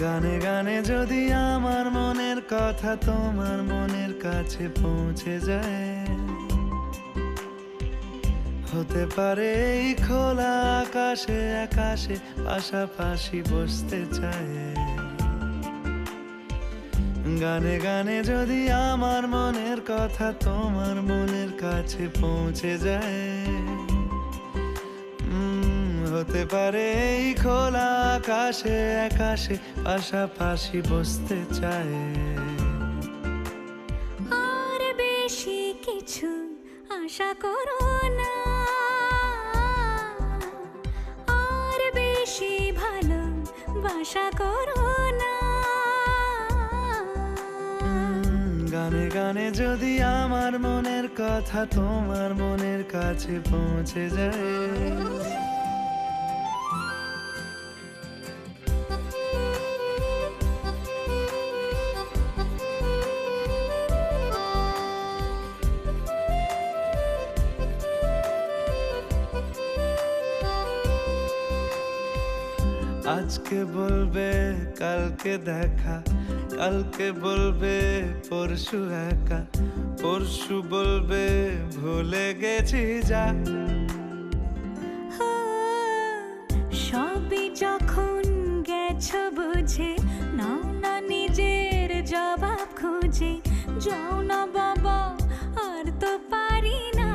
গানে গানে যদি আমার মনের কথা তোমার মনের কাছে পৌঁছে যায়, হতে পারে এই খোলা আকাশে আকাশে পাশাপাশি বসতে চায়। গানে গানে যদি আমার মনের কথা তোমার মনের কাছে পৌঁছে যায়, হতে পারে এই খোলা আকাশে আকাশে পাশাপাশি বসতে চায়। আর বেশি কিছু আশা করো না, আর বেশি ভালোবাসা করো না। গানে গানে যদি আমার মনের কথা তোমার মনের কাছে পৌঁছে যায়, আজকে বলবে কালকে দেখা, কালকে বলবে পরশু একা, পরশু বলবে ভুলে গেছি যা। সবই যখন গেছো বুঝে, নাও না নিজের জবাব খুঁজে। যাও না বাবা, আর তো পারি না।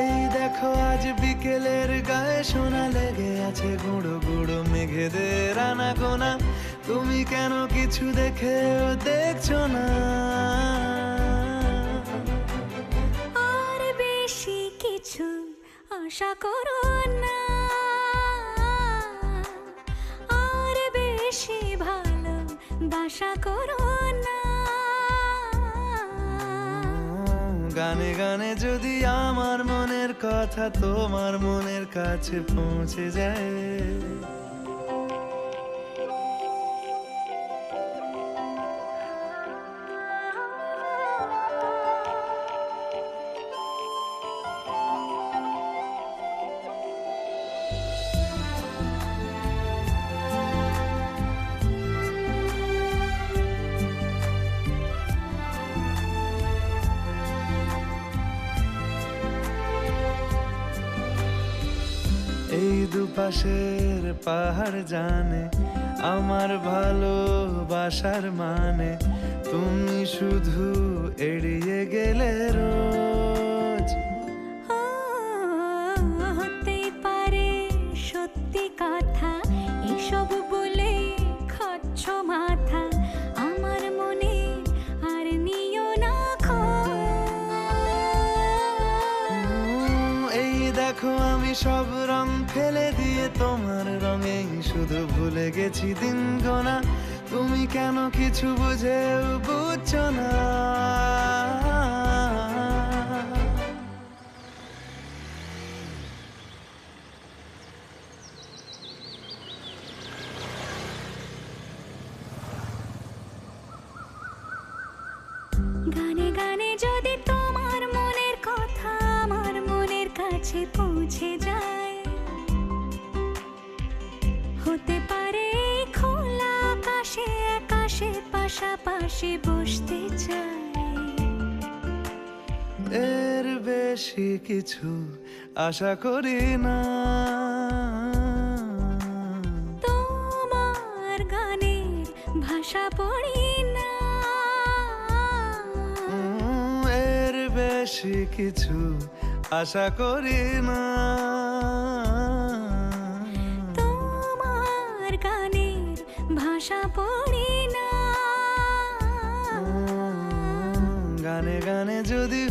এই দেখো আজ বিকেলের গায়ে সোনা লেগে আছে গুঁড়ো গুঁড়ো মেঘেদের আনাগোনা। তুমি কেন কিছু দেখেও দেখছো না? আর বেশি কিছু আশা করো না, আর বেশি ভালোবাসা করো না। গানে গানে যদি আমার মনের কথা তোমার মনের কাছে পৌঁছে যায়, এই দুপাশের পাহাড় জানে আমার ভালোবাসার মানে। তুমি শুধু এড়িয়ে গেলে রোজ। হতে পারে সত্যি কথা, এসব বলে খাচ্ছ মাথা। আমার মনে আর নিও না এই দেখো আমি সব রং ফেলে দিয়ে তোমার রঙেই শুধু ভুলে গেছি দিন গোনা। তুমি কেন কিছু বুঝেও বুঝছো না? গানে গানে যদি তোমার মনের কথা আমার মনের কাছে পৌঁছে যায়, হতে পারে খোলা আকাশে আকাশে পাশাপাশি বসতে চাই। এর বেশি কিছু আশা করি না। তোমার গানের ভাষা পড়ি না, এর বেশি কিছু আশা করি না। তোমার গানের ভাষা পড়ি না। গানে গানে যদি